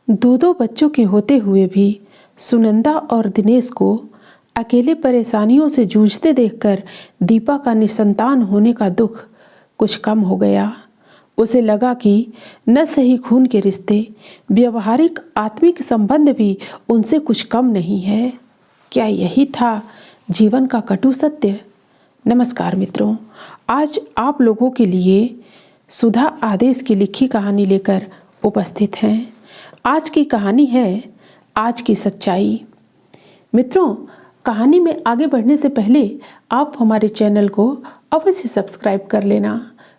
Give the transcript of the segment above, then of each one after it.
दो दो बच्चों के होते हुए भी सुनंदा और दिनेश को अकेले परेशानियों से जूझते देखकर दीपा का निसंतान होने का दुख कुछ कम हो गया। उसे लगा कि न सही खून के रिश्ते, व्यवहारिक आत्मिक संबंध भी उनसे कुछ कम नहीं है। क्या यही था जीवन का कटु सत्य? नमस्कार मित्रों, आज आप लोगों के लिए सुधा आदेश की लिखी कहानी लेकर उपस्थित हैं। आज की कहानी है आज की सच्चाई। मित्रों, कहानी में आगे बढ़ने से पहले आप हमारे चैनल को अवश्य सब्सक्राइब कर लेना,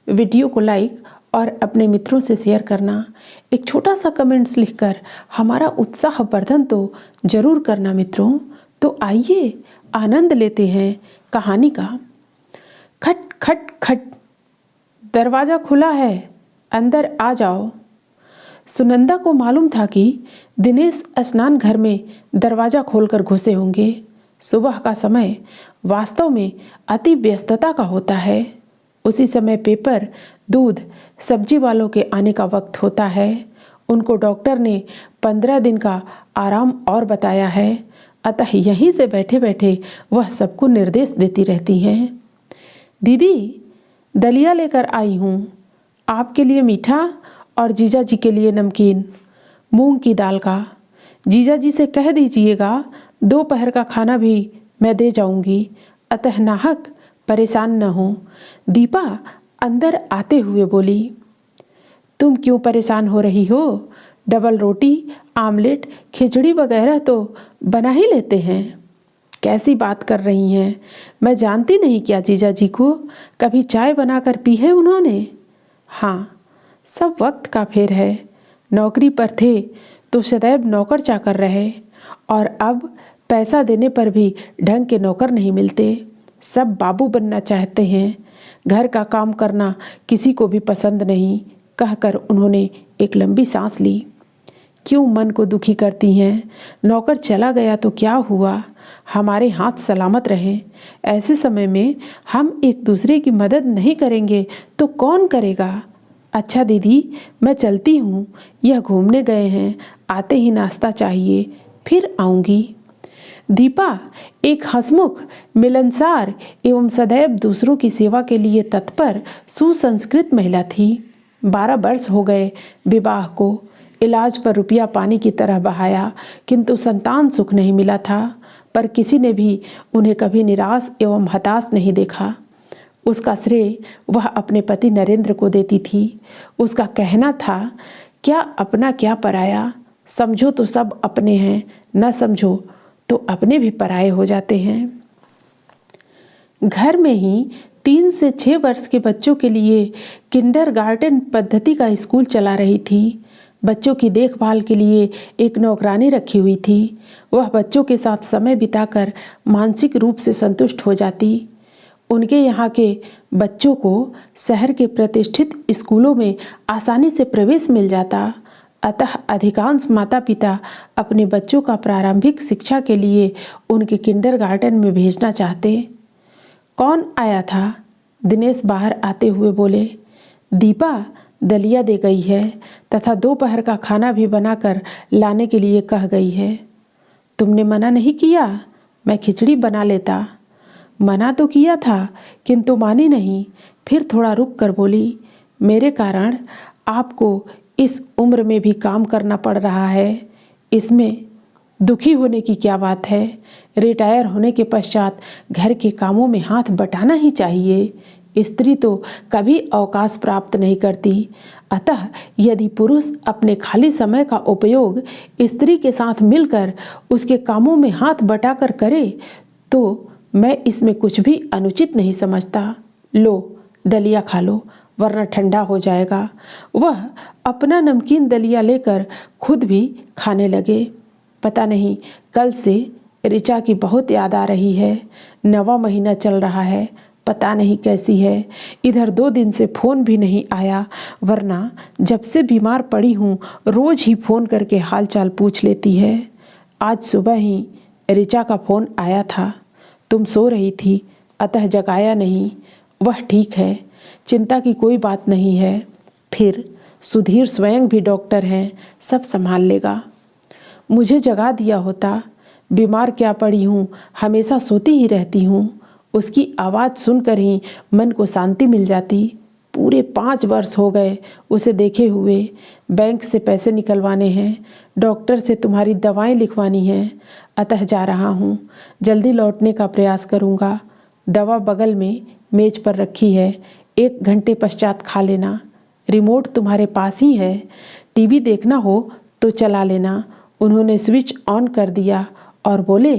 वीडियो को लाइक और अपने मित्रों से शेयर करना, एक छोटा सा कमेंट्स लिखकर हमारा उत्साह वर्धन तो जरूर करना मित्रों। तो आइए आनंद लेते हैं कहानी का। खट खट खट, दरवाज़ा खुला है, अंदर आ जाओ। सुनंदा को मालूम था कि दिनेश स्नान घर में दरवाज़ा खोलकर घुसे होंगे। सुबह का समय वास्तव में अति व्यस्तता का होता है। उसी समय पेपर, दूध, सब्जी वालों के आने का वक्त होता है। उनको डॉक्टर ने 15 दिन का आराम और बताया है, अतः यहीं से बैठे बैठे वह सबको निर्देश देती रहती हैं। दीदी, दलिया लेकर आई हूँ, आपके लिए मीठा और जीजा जी के लिए नमकीन, मूंग की दाल का। जीजा जी से कह दीजिएगा दोपहर का खाना भी मैं दे जाऊंगी, अतः नाहक परेशान न हो। दीपा अंदर आते हुए बोली। तुम क्यों परेशान हो रही हो? डबल रोटी, आमलेट, खिचड़ी वगैरह तो बना ही लेते हैं। कैसी बात कर रही हैं? मैं जानती नहीं क्या जीजा जी को? कभी चाय बनाकर पी है उन्होंने? हाँ, सब वक्त का फेर है। नौकरी पर थे तो सदैव नौकर चाकर रहे, और अब पैसा देने पर भी ढंग के नौकर नहीं मिलते। सब बाबू बनना चाहते हैं। घर का काम करना किसी को भी पसंद नहीं, कहकर उन्होंने एक लंबी सांस ली। क्यों मन को दुखी करती हैं? नौकर चला गया तो क्या हुआ, हमारे हाथ सलामत रहें। ऐसे समय में हम एक दूसरे की मदद नहीं करेंगे तो कौन करेगा? अच्छा दीदी, मैं चलती हूँ, यह घूमने गए हैं, आते ही नाश्ता चाहिए, फिर आऊँगी। दीपा एक हंसमुख, मिलनसार एवं सदैव दूसरों की सेवा के लिए तत्पर सुसंस्कृत महिला थी। 12 वर्ष हो गए विवाह को। इलाज पर रुपया पानी की तरह बहाया, किंतु संतान सुख नहीं मिला था। पर किसी ने भी उन्हें कभी निराश एवं हताश नहीं देखा। उसका श्रेय वह अपने पति नरेंद्र को देती थी। उसका कहना था, क्या अपना क्या पराया, समझो तो सब अपने हैं, न समझो तो अपने भी पराये हो जाते हैं। घर में ही 3 से 6 वर्ष के बच्चों के लिए किंडरगार्टन पद्धति का स्कूल चला रही थी। बच्चों की देखभाल के लिए एक नौकरानी रखी हुई थी। वह बच्चों के साथ समय बिताकर मानसिक रूप से संतुष्ट हो जाती। उनके यहाँ के बच्चों को शहर के प्रतिष्ठित स्कूलों में आसानी से प्रवेश मिल जाता, अतः अधिकांश माता पिता अपने बच्चों का प्रारंभिक शिक्षा के लिए उनके किंडरगार्टन में भेजना चाहते। कौन आया था? दिनेश बाहर आते हुए बोले। दीपा दलिया दे गई है तथा दोपहर का खाना भी बनाकर लाने के लिए कह गई है। तुमने मना नहीं किया? मैं खिचड़ी बना लेता। मना तो किया था, किंतु मानी नहीं। फिर थोड़ा रुक कर बोली, मेरे कारण आपको इस उम्र में भी काम करना पड़ रहा है, इसमें दुखी होने की क्या बात है? रिटायर होने के पश्चात घर के कामों में हाथ बटाना ही चाहिए। स्त्री तो कभी अवकाश प्राप्त नहीं करती, अतः यदि पुरुष अपने खाली समय का उपयोग स्त्री के साथ मिलकर उसके कामों में हाथ बटाकर करे तो मैं इसमें कुछ भी अनुचित नहीं समझता। लो दलिया खा लो, वरना ठंडा हो जाएगा। वह अपना नमकीन दलिया लेकर खुद भी खाने लगे। पता नहीं, कल से ऋचा की बहुत याद आ रही है। 9वां महीना चल रहा है, पता नहीं कैसी है। इधर 2 दिन से फ़ोन भी नहीं आया, वरना जब से बीमार पड़ी हूँ रोज़ ही फ़ोन करके हाल चाल पूछ लेती है। आज सुबह ही ऋचा का फ़ोन आया था। तुम सो रही थी, अतः जगाया नहीं। वह ठीक है, चिंता की कोई बात नहीं है। फिर सुधीर स्वयं भी डॉक्टर हैं, सब संभाल लेगा। मुझे जगा दिया होता, बीमार क्या पड़ी हूँ, हमेशा सोती ही रहती हूँ। उसकी आवाज़ सुनकर ही मन को शांति मिल जाती। पूरे 5 वर्ष हो गए उसे देखे हुए। बैंक से पैसे निकलवाने हैं, डॉक्टर से तुम्हारी दवाएं लिखवानी हैं, अतः जा रहा हूँ। जल्दी लौटने का प्रयास करूँगा। दवा बगल में मेज पर रखी है, 1 घंटे पश्चात खा लेना। रिमोट तुम्हारे पास ही है, टीवी देखना हो तो चला लेना। उन्होंने स्विच ऑन कर दिया और बोले,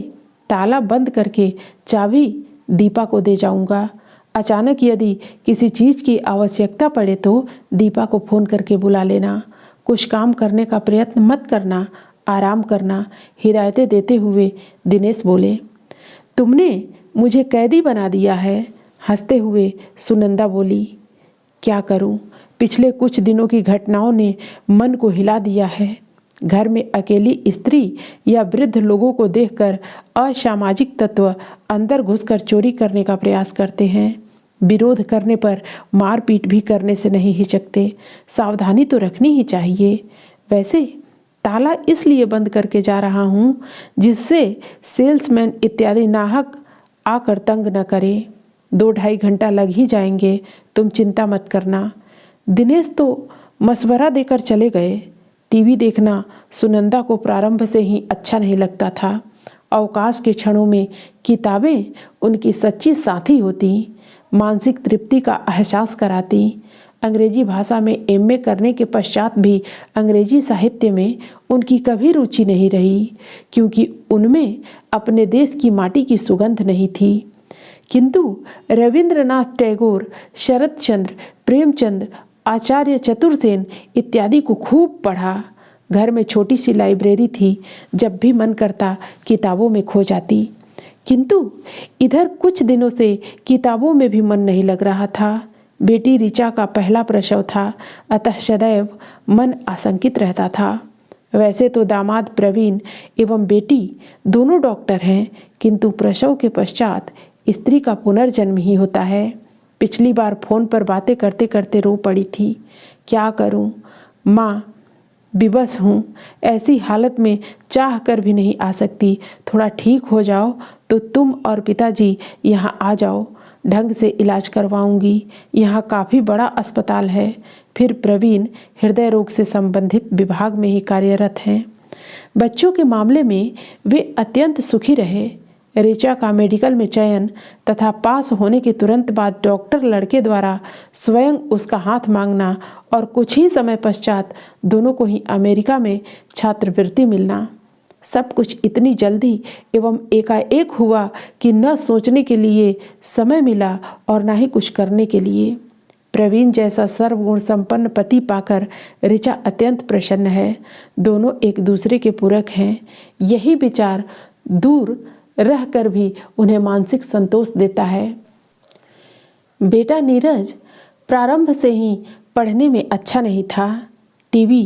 ताला बंद करके चाबी दीपा को दे जाऊंगा। अचानक यदि किसी चीज़ की आवश्यकता पड़े तो दीपा को फ़ोन करके बुला लेना। कुछ काम करने का प्रयत्न मत करना, आराम करना, हिदायतें देते हुए दिनेश बोले। तुमने मुझे कैदी बना दिया है, हंसते हुए सुनंदा बोली। क्या करूं, पिछले कुछ दिनों की घटनाओं ने मन को हिला दिया है। घर में अकेली स्त्री या वृद्ध लोगों को देखकर असामाजिक तत्व अंदर घुसकर चोरी करने का प्रयास करते हैं। विरोध करने पर मारपीट भी करने से नहीं हिचकते। सावधानी तो रखनी ही चाहिए। वैसे ताला इसलिए बंद करके जा रहा हूँ जिससे सेल्समैन इत्यादि नाहक आकर तंग न करे। 2-2.5 घंटा लग ही जाएंगे, तुम चिंता मत करना। दिनेश तो मशवरा देकर चले गए। टीवी देखना सुनंदा को प्रारंभ से ही अच्छा नहीं लगता था। अवकाश के क्षणों में किताबें उनकी सच्ची साथी होती, मानसिक तृप्ति का एहसास कराती। अंग्रेजी भाषा में एमए करने के पश्चात भी अंग्रेजी साहित्य में उनकी कभी रुचि नहीं रही, क्योंकि उनमें अपने देश की माटी की सुगंध नहीं थी। किंतु रविंद्रनाथ टैगोर, शरत चंद्र, प्रेमचंद, आचार्य चतुर्सेन इत्यादि को खूब पढ़ा। घर में छोटी सी लाइब्रेरी थी, जब भी मन करता किताबों में खो जाती। किंतु इधर कुछ दिनों से किताबों में भी मन नहीं लग रहा था। बेटी ऋचा का पहला प्रसव था, अतः सदैव मन आशंकित रहता था। वैसे तो दामाद प्रवीण एवं बेटी दोनों डॉक्टर हैं, किंतु प्रसव के पश्चात स्त्री का पुनर्जन्म ही होता है। पिछली बार फ़ोन पर बातें करते करते रो पड़ी थी। क्या करूं माँ, विवश हूँ। ऐसी हालत में चाह कर भी नहीं आ सकती। थोड़ा ठीक हो जाओ तो तुम और पिताजी यहाँ आ जाओ, ढंग से इलाज करवाऊंगी। यहाँ काफ़ी बड़ा अस्पताल है। फिर प्रवीण हृदय रोग से संबंधित विभाग में ही कार्यरत हैं। बच्चों के मामले में वे अत्यंत सुखी रहे। ऋचा का मेडिकल में चयन तथा पास होने के तुरंत बाद डॉक्टर लड़के द्वारा स्वयं उसका हाथ मांगना और कुछ ही समय पश्चात दोनों को ही अमेरिका में छात्रवृत्ति मिलना, सब कुछ इतनी जल्दी एवं एकाएक हुआ कि न सोचने के लिए समय मिला और न ही कुछ करने के लिए। प्रवीण जैसा सर्वगुण संपन्न पति पाकर ऋचा अत्यंत प्रसन्न है। दोनों एक दूसरे के पूरक हैं। यही विचार दूर रहकर भी उन्हें मानसिक संतोष देता है। बेटा नीरज प्रारंभ से ही पढ़ने में अच्छा नहीं था। टीवी,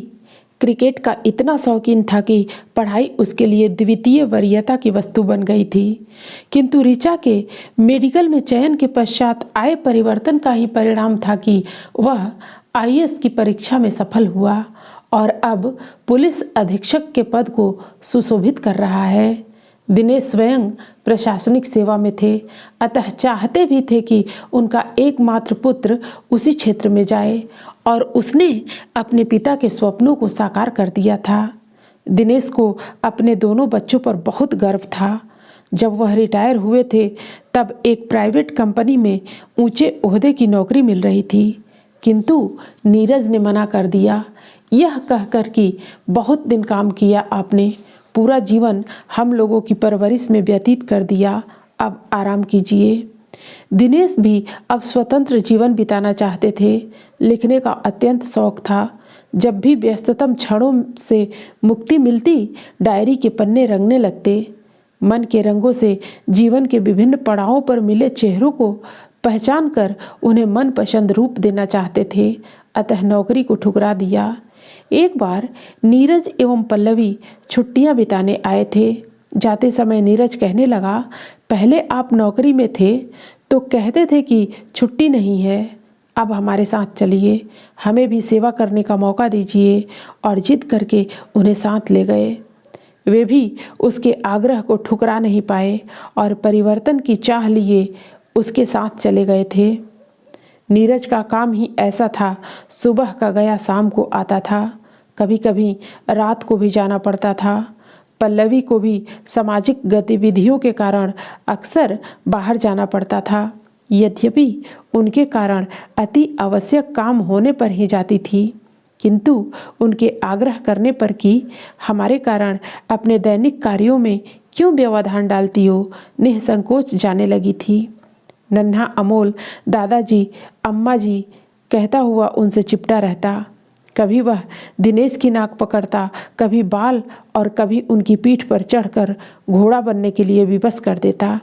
क्रिकेट का इतना शौकीन था कि पढ़ाई उसके लिए द्वितीय वरीयता की वस्तु बन गई थी। किंतु ऋचा के मेडिकल में चयन के पश्चात आए परिवर्तन का ही परिणाम था कि वह आईएएस की परीक्षा में सफल हुआ और अब पुलिस अधीक्षक के पद को सुशोभित कर रहा है। दिनेश स्वयं प्रशासनिक सेवा में थे, अतः चाहते भी थे कि उनका एकमात्र पुत्र उसी क्षेत्र में जाए, और उसने अपने पिता के स्वप्नों को साकार कर दिया था। दिनेश को अपने दोनों बच्चों पर बहुत गर्व था। जब वह रिटायर हुए थे तब एक प्राइवेट कंपनी में ऊंचे ओहदे की नौकरी मिल रही थी, किंतु नीरज ने मना कर दिया, यह कहकर कि बहुत दिन काम किया आपने, पूरा जीवन हम लोगों की परवरिश में व्यतीत कर दिया, अब आराम कीजिए। दिनेश भी अब स्वतंत्र जीवन बिताना चाहते थे। लिखने का अत्यंत शौक था। जब भी व्यस्ततम क्षणों से मुक्ति मिलती, डायरी के पन्ने रंगने लगते। मन के रंगों से जीवन के विभिन्न पड़ावों पर मिले चेहरों को पहचान कर उन्हें मनपसंद रूप देना चाहते थे, अतः नौकरी को ठुकरा दिया। एक बार नीरज एवं पल्लवी छुट्टियां बिताने आए थे। जाते समय नीरज कहने लगा, पहले आप नौकरी में थे तो कहते थे कि छुट्टी नहीं है, अब हमारे साथ चलिए, हमें भी सेवा करने का मौका दीजिए। और जिद करके उन्हें साथ ले गए। वे भी उसके आग्रह को ठुकरा नहीं पाए और परिवर्तन की चाह लिए उसके साथ चले गए थे। नीरज का काम ही ऐसा था, सुबह का गया शाम को आता था, कभी कभी रात को भी जाना पड़ता था। पल्लवी को भी सामाजिक गतिविधियों के कारण अक्सर बाहर जाना पड़ता था। यद्यपि उनके कारण अति आवश्यक काम होने पर ही जाती थी, किंतु उनके आग्रह करने पर कि हमारे कारण अपने दैनिक कार्यों में क्यों व्यवधान डालती हो, निसंकोच जाने लगी थी। नन्हा अमोल दादाजी अम्मा जी कहता हुआ उनसे चिपटा रहता। कभी वह दिनेश की नाक पकड़ता, कभी बाल और कभी उनकी पीठ पर चढ़कर घोड़ा बनने के लिए विवश कर देता।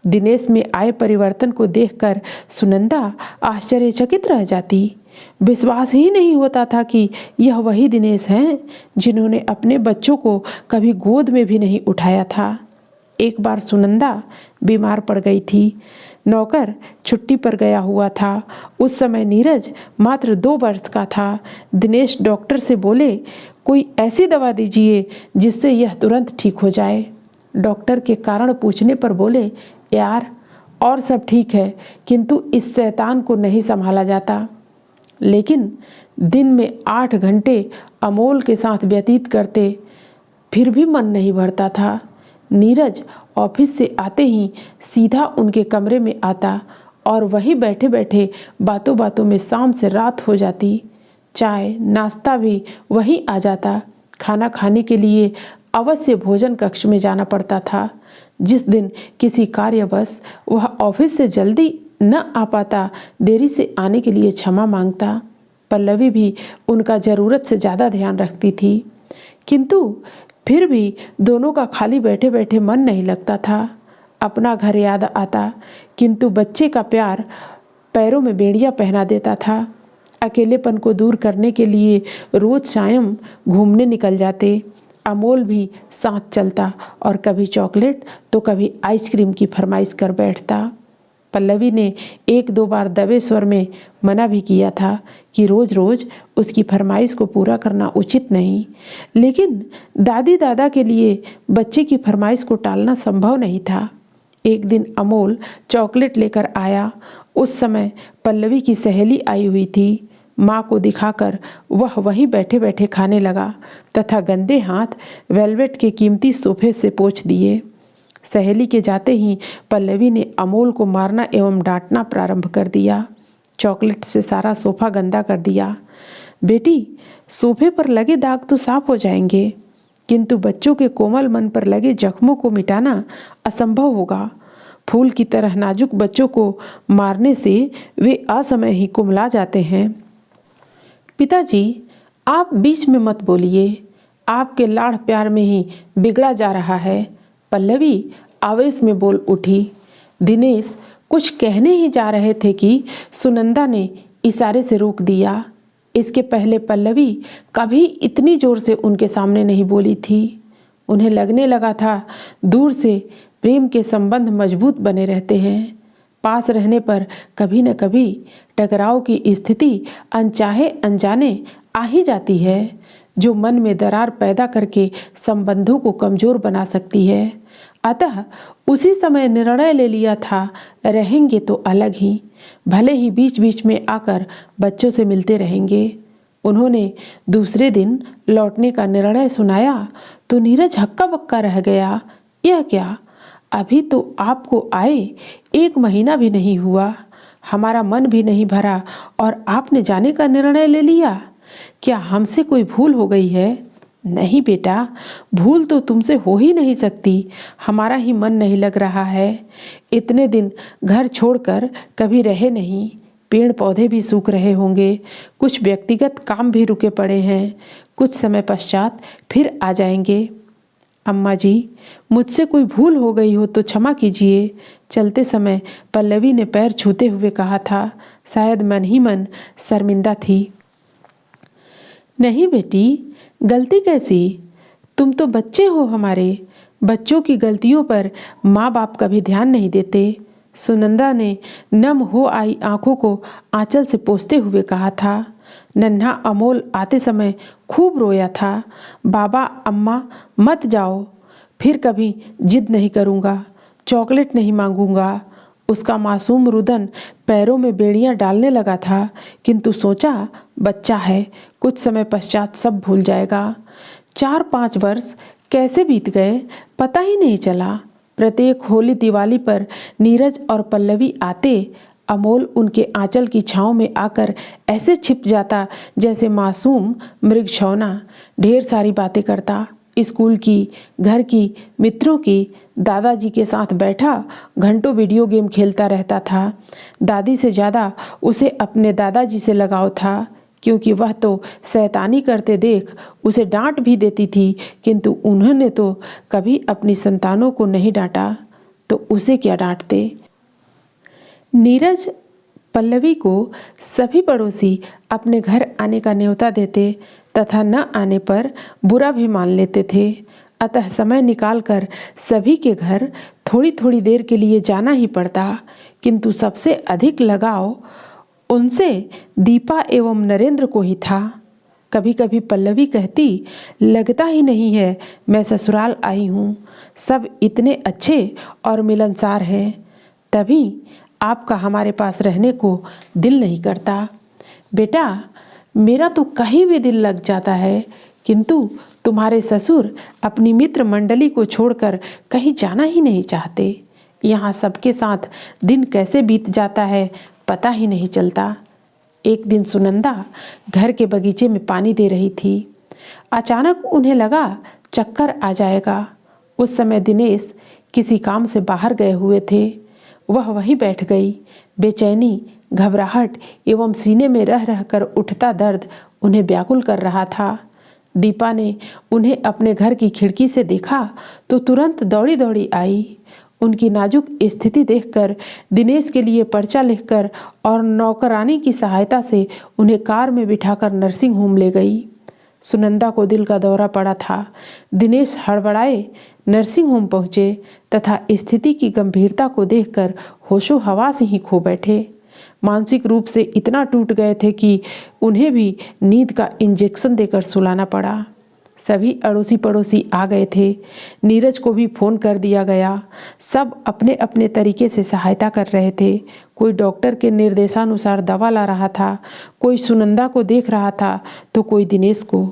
दिनेश में आए परिवर्तन को देखकर सुनंदा आश्चर्यचकित रह जाती। विश्वास ही नहीं होता था कि यह वही दिनेश हैं जिन्होंने अपने बच्चों को कभी गोद में भी नहीं उठाया था। एक बार सुनंदा बीमार पड़ गई थी। नौकर छुट्टी पर गया हुआ था। उस समय नीरज मात्र 2 वर्ष का था। दिनेश डॉक्टर से बोले, कोई ऐसी दवा दीजिए जिससे यह तुरंत ठीक हो जाए। डॉक्टर के कारण पूछने पर बोले, यार और सब ठीक है, किंतु इस शैतान को नहीं संभाला जाता। लेकिन दिन में 8 घंटे अमोल के साथ व्यतीत करते, फिर भी मन नहीं भरता था। नीरज ऑफिस से आते ही सीधा उनके कमरे में आता और वहीं बैठे बैठे बातों बातों में शाम से रात हो जाती। चाय नाश्ता भी वहीं आ जाता। खाना खाने के लिए अवश्य भोजन कक्ष में जाना पड़ता था। जिस दिन किसी कार्यवश वह ऑफिस से जल्दी न आ पाता, देरी से आने के लिए क्षमा मांगता। पल्लवी भी उनका ज़रूरत से ज़्यादा ध्यान रखती थी, किंतु फिर भी दोनों का खाली बैठे बैठे मन नहीं लगता था। अपना घर याद आता, किंतु बच्चे का प्यार पैरों में बेड़ियां पहना देता था। अकेलेपन को दूर करने के लिए रोज शाम घूमने निकल जाते। अमोल भी साथ चलता और कभी चॉकलेट तो कभी आइसक्रीम की फरमाइश कर बैठता। पल्लवी ने 1-2 बार दबे स्वर में मना भी किया था कि रोज़ रोज़ उसकी फरमाइश को पूरा करना उचित नहीं, लेकिन दादी दादा के लिए बच्चे की फरमाइश को टालना संभव नहीं था। एक दिन अमोल चॉकलेट लेकर आया। उस समय पल्लवी की सहेली आई हुई थी। माँ को दिखाकर वह वहीं बैठे बैठे खाने लगा तथा गंदे हाथ वेलवेट के कीमती सोफे से पोंछ दिए। सहेली के जाते ही पल्लवी ने अमोल को मारना एवं डांटना प्रारंभ कर दिया। चॉकलेट से सारा सोफा गंदा कर दिया। बेटी, सोफे पर लगे दाग तो साफ हो जाएंगे, किंतु बच्चों के कोमल मन पर लगे जख्मों को मिटाना असंभव होगा। फूल की तरह नाजुक बच्चों को मारने से वे असमय ही कुम्हला जाते हैं। पिताजी, आप बीच में मत बोलिए, आपके लाड़ प्यार में ही बिगड़ा जा रहा है, पल्लवी आवेश में बोल उठी। दिनेश कुछ कहने ही जा रहे थे कि सुनंदा ने इशारे से रोक दिया। इसके पहले पल्लवी कभी इतनी जोर से उनके सामने नहीं बोली थी। उन्हें लगने लगा था दूर से प्रेम के संबंध मजबूत बने रहते हैं, पास रहने पर कभी न कभी टकराव की स्थिति अनचाहे अनजाने आ ही जाती है, जो मन में दरार पैदा करके संबंधों को कमजोर बना सकती है। अतः उसी समय निर्णय ले लिया था, रहेंगे तो अलग ही, भले ही बीच बीच में आकर बच्चों से मिलते रहेंगे। उन्होंने दूसरे दिन लौटने का निर्णय सुनाया तो नीरज हक्का बक्का रह गया। यह क्या, अभी तो आपको आए 1 महीना भी नहीं हुआ, हमारा मन भी नहीं भरा और आपने जाने का निर्णय ले लिया। क्या हमसे कोई भूल हो गई है? नहीं बेटा, भूल तो तुमसे हो ही नहीं सकती, हमारा ही मन नहीं लग रहा है। इतने दिन घर छोड़कर कभी रहे नहीं, पेड़ पौधे भी सूख रहे होंगे, कुछ व्यक्तिगत काम भी रुके पड़े हैं, कुछ समय पश्चात फिर आ जाएंगे। अम्मा जी, मुझसे कोई भूल हो गई हो तो क्षमा कीजिए। चलते समय पल्लवी ने पैर छूते हुए कहा था, शायद मन ही मन शर्मिंदा थी। नहीं बेटी, गलती कैसी, तुम तो बच्चे हो हमारे, बच्चों की गलतियों पर माँ बाप कभी ध्यान नहीं देते। सुनंदा ने नम हो आई आंखों को आंचल से पोंछते हुए कहा था। नन्हा अमोल आते समय खूब रोया था। बाबा अम्मा मत जाओ, फिर कभी जिद नहीं करूँगा, चॉकलेट नहीं मांगूंगा। उसका मासूम रुदन पैरों में बेड़ियां डालने लगा था, किंतु सोचा बच्चा है, कुछ समय पश्चात सब भूल जाएगा। 4-5 वर्ष कैसे बीत गए पता ही नहीं चला। प्रत्येक होली दिवाली पर नीरज और पल्लवी आते, अमोल उनके आंचल की छांव में आकर ऐसे छिप जाता जैसे मासूम मृगछौना। ढेर सारी बातें करता, स्कूल की, घर की, मित्रों की। दादाजी के साथ बैठा घंटों वीडियो गेम खेलता रहता था। दादी से ज़्यादा उसे अपने दादाजी से लगाव था, क्योंकि वह तो शैतानी करते देख उसे डांट भी देती थी, किंतु उन्होंने तो कभी अपनी संतानों को नहीं डांटा, तो उसे क्या डांटते। नीरज पल्लवी को सभी पड़ोसी अपने घर आने का न्योता देते तथा न आने पर बुरा भी मान लेते थे। अतः समय निकालकर सभी के घर थोड़ी थोड़ी देर के लिए जाना ही पड़ता, किंतु सबसे अधिक लगाव उनसे दीपा एवं नरेंद्र को ही था। कभी कभी पल्लवी कहती, लगता ही नहीं है मैं ससुराल आई हूँ, सब इतने अच्छे और मिलनसार हैं, तभी आपका हमारे पास रहने को दिल नहीं करता। बेटा, मेरा तो कहीं भी दिल लग जाता है, किंतु तुम्हारे ससुर अपनी मित्र मंडली को छोड़कर कहीं जाना ही नहीं चाहते। यहाँ सबके साथ दिन कैसे बीत जाता है पता ही नहीं चलता। एक दिन सुनंदा घर के बगीचे में पानी दे रही थी। अचानक उन्हें लगा चक्कर आ जाएगा। उस समय दिनेश किसी काम से बाहर गए हुए थे। वह वहीं बैठ गई। बेचैनी, घबराहट एवं सीने में रह रहकर उठता दर्द उन्हें व्याकुल कर रहा था। दीपा ने उन्हें अपने घर की खिड़की से देखा तो तुरंत दौड़ी दौड़ी आई। उनकी नाजुक स्थिति देखकर दिनेश के लिए पर्चा लिखकर और नौकरानी की सहायता से उन्हें कार में बिठाकर नर्सिंग होम ले गई। सुनंदा को दिल का दौरा पड़ा था। दिनेश हड़बड़ाए नर्सिंग होम पहुँचे तथा स्थिति की गंभीरता को देखकर होशो हवास ही खो बैठे। मानसिक रूप से इतना टूट गए थे कि उन्हें भी नींद का इंजेक्शन देकर सुलाना पड़ा। सभी अड़ोसी पड़ोसी आ गए थे। नीरज को भी फ़ोन कर दिया गया। सब अपने अपने तरीके से सहायता कर रहे थे। कोई डॉक्टर के निर्देशानुसार दवा ला रहा था, कोई सुनंदा को देख रहा था, तो कोई दिनेश को।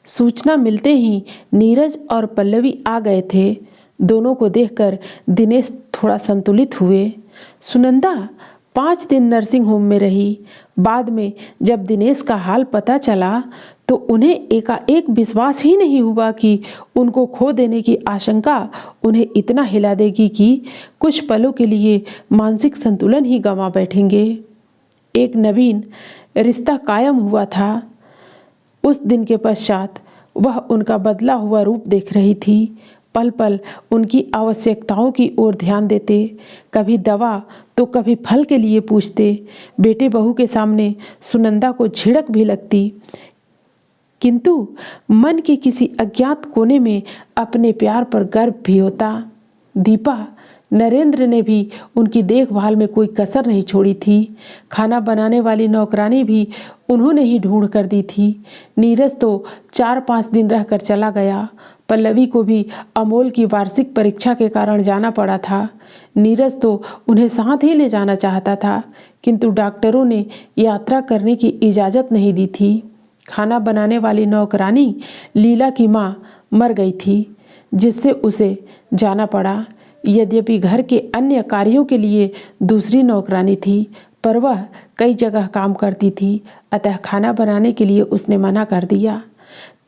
सूचना मिलते ही नीरज और पल्लवी आ गए थे। दोनों को देखकर दिनेश थोड़ा संतुलित हुए। सुनंदा 5 दिन नर्सिंग होम में रही। बाद में जब दिनेश का हाल पता चला तो उन्हें एकाएक विश्वास ही नहीं हुआ कि उनको खो देने की आशंका उन्हें इतना हिला देगी कि कुछ पलों के लिए मानसिक संतुलन ही गंवा बैठेंगे। एक नवीन रिश्ता कायम हुआ था। उस दिन के पश्चात वह उनका बदला हुआ रूप देख रही थी। पल पल उनकी आवश्यकताओं की ओर ध्यान देते, कभी दवा तो कभी फल के लिए पूछते। बेटे बहू के सामने सुनंदा को झिड़क भी लगती, किंतु मन के किसी अज्ञात कोने में अपने प्यार पर गर्व भी होता। दीपा, नरेंद्र ने भी उनकी देखभाल में कोई कसर नहीं छोड़ी थी। खाना बनाने वाली नौकरानी भी उन्होंने ही ढूंढ कर दी थी। नीरज तो 4-5 दिन रहकर चला गया। पल्लवी को भी अमोल की वार्षिक परीक्षा के कारण जाना पड़ा था। नीरज तो उन्हें साथ ही ले जाना चाहता था, किंतु डॉक्टरों ने यात्रा करने की इजाज़त नहीं दी थी। खाना बनाने वाली नौकरानी लीला की माँ मर गई थी, जिससे उसे जाना पड़ा। यद्यपि घर के अन्य कार्यों के लिए दूसरी नौकरानी थी, पर वह कई जगह काम करती थी, अतः खाना बनाने के लिए उसने मना कर दिया।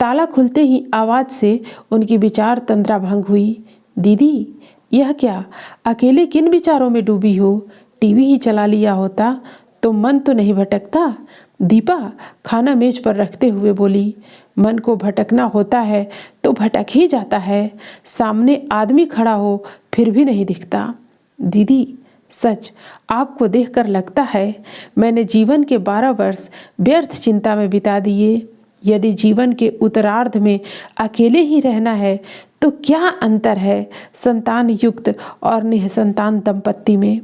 ताला खुलते ही आवाज़ से उनकी विचार तंद्रा भंग हुई। दीदी, यह क्या, अकेले किन विचारों में डूबी हो? टीवी ही चला लिया होता तो मन तो नहीं भटकता। दीपा खाना मेज पर रखते हुए बोली, मन को भटकना होता है तो भटक ही जाता है। सामने आदमी खड़ा हो फिर भी नहीं दिखता। दीदी, सच आपको देखकर लगता है मैंने जीवन के 12 वर्ष व्यर्थ चिंता में बिता दिए। यदि जीवन के उत्तरार्ध में अकेले ही रहना है तो क्या अंतर है संतान युक्त और निःसंतान दंपत्ति में?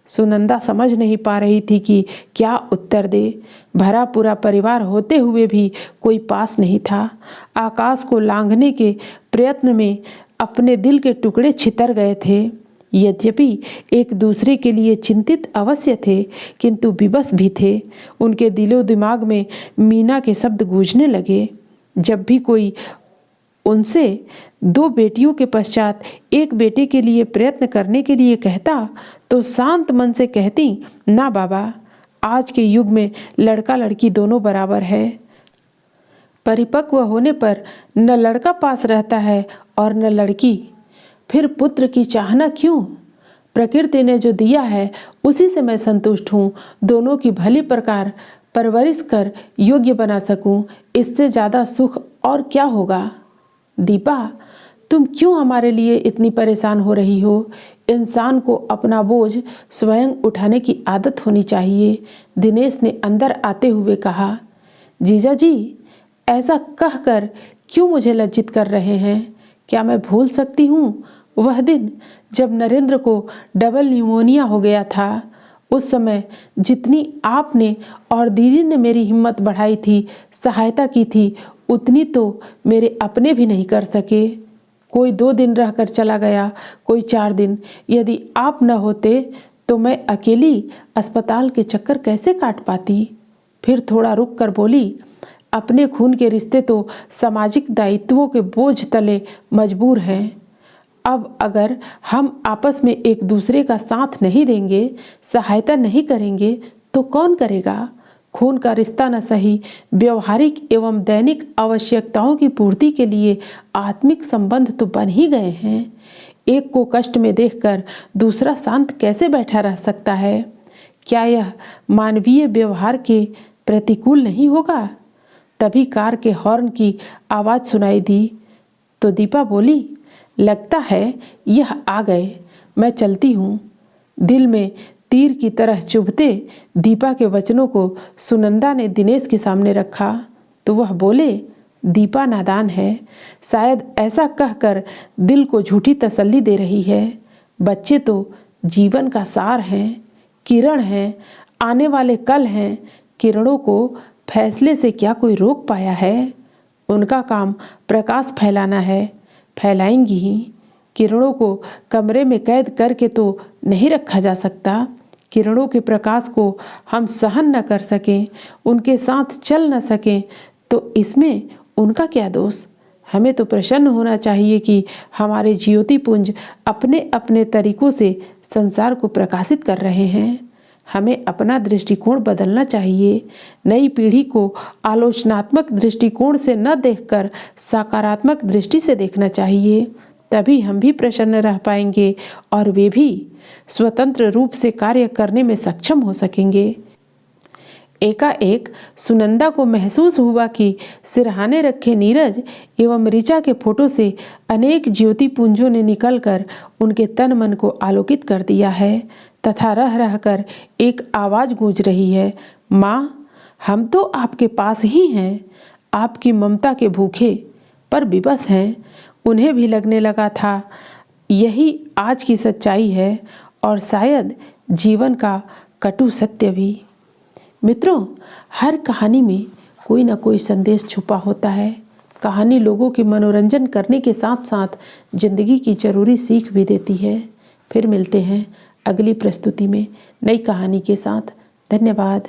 सुनंदा समझ नहीं पा रही थी कि क्या उत्तर दे। भरा पूरा परिवार होते हुए भी कोई पास नहीं था। आकाश को लांघने के प्रयत्न में अपने दिल के टुकड़े छितर गए थे। यद्यपि एक दूसरे के लिए चिंतित अवश्य थे, किंतु विवश भी थे। उनके दिलो दिमाग में मीना के शब्द गूंजने लगे। जब भी कोई उनसे 2 बेटियों के पश्चात एक बेटे के लिए प्रयत्न करने के लिए कहता तो शांत मन से कहती, ना बाबा, आज के युग में लड़का लड़की दोनों बराबर है। परिपक्व होने पर न लड़का पास रहता है और न लड़की, फिर पुत्र की चाहना क्यों? प्रकृति ने जो दिया है उसी से मैं संतुष्ट हूँ। दोनों की भली प्रकार परवरिश कर योग्य बना सकूँ, इससे ज़्यादा सुख और क्या होगा? दीपा, तुम क्यों हमारे लिए इतनी परेशान हो रही हो? इंसान को अपना बोझ स्वयं उठाने की आदत होनी चाहिए, दिनेश ने अंदर आते हुए कहा। जीजा जी, ऐसा कहकर क्यों मुझे लज्जित कर रहे हैं? क्या मैं भूल सकती हूँ वह दिन जब नरेंद्र को डबल न्यूमोनिया हो गया था? उस समय जितनी आपने और दीदी ने मेरी हिम्मत बढ़ाई थी, सहायता की थी, उतनी तो मेरे अपने भी नहीं कर सके। कोई 2 दिन रहकर चला गया, कोई 4 दिन। यदि आप न होते तो मैं अकेली अस्पताल के चक्कर कैसे काट पाती? फिर थोड़ा रुक कर बोली, अपने खून के रिश्ते तो सामाजिक दायित्वों के बोझ तले मजबूर हैं। अब अगर हम आपस में एक दूसरे का साथ नहीं देंगे, सहायता नहीं करेंगे, तो कौन करेगा? खून का रिश्ता न सही, व्यवहारिक एवं दैनिक आवश्यकताओं की पूर्ति के लिए आत्मिक संबंध तो बन ही गए हैं। एक को कष्ट में देखकर दूसरा शांत कैसे बैठा रह सकता है? क्या यह मानवीय व्यवहार के प्रतिकूल नहीं होगा? तभी कार के हॉर्न की आवाज़ सुनाई दी तो दीपा बोली, लगता है यह आ गए, मैं चलती हूँ। दिल में तीर की तरह चुभते दीपा के वचनों को सुनंदा ने दिनेश के सामने रखा तो वह बोले, दीपा नादान है, शायद ऐसा कहकर दिल को झूठी तसल्ली दे रही है। बच्चे तो जीवन का सार हैं, किरण हैं, आने वाले कल हैं। किरणों को फैसले से क्या कोई रोक पाया है? उनका काम प्रकाश फैलाना है, फैलाएंगी ही। किरणों को कमरे में कैद करके तो नहीं रखा जा सकता। किरणों के प्रकाश को हम सहन न कर सकें, उनके साथ चल न सकें, तो इसमें उनका क्या दोष? हमें तो प्रसन्न होना चाहिए कि हमारे ज्योतिपुंज अपने अपने तरीकों से संसार को प्रकाशित कर रहे हैं। हमें अपना दृष्टिकोण बदलना चाहिए। नई पीढ़ी को आलोचनात्मक दृष्टिकोण से न देखकर सकारात्मक दृष्टि से देखना चाहिए। तभी हम भी प्रसन्न रह पाएंगे और वे भी स्वतंत्र रूप से कार्य करने में सक्षम हो सकेंगे। एकाएक सुनंदा को महसूस हुआ कि सिरहाने रखे नीरज एवं ऋचा के फोटो से अनेक ज्योतिपुंजों ने निकलकर उनके तन मन को आलोकित कर दिया है तथा रह रहकर एक आवाज़ गूंज रही है, माँ, हम तो आपके पास ही हैं, आपकी ममता के भूखे पर विवश हैं। उन्हें भी लगने लगा था यही आज की सच्चाई है और शायद जीवन का कटु सत्य भी। मित्रों, हर कहानी में कोई ना कोई संदेश छुपा होता है। कहानी लोगों के मनोरंजन करने के साथ साथ जिंदगी की जरूरी सीख भी देती है। फिर मिलते हैं अगली प्रस्तुति में नई कहानी के साथ। धन्यवाद।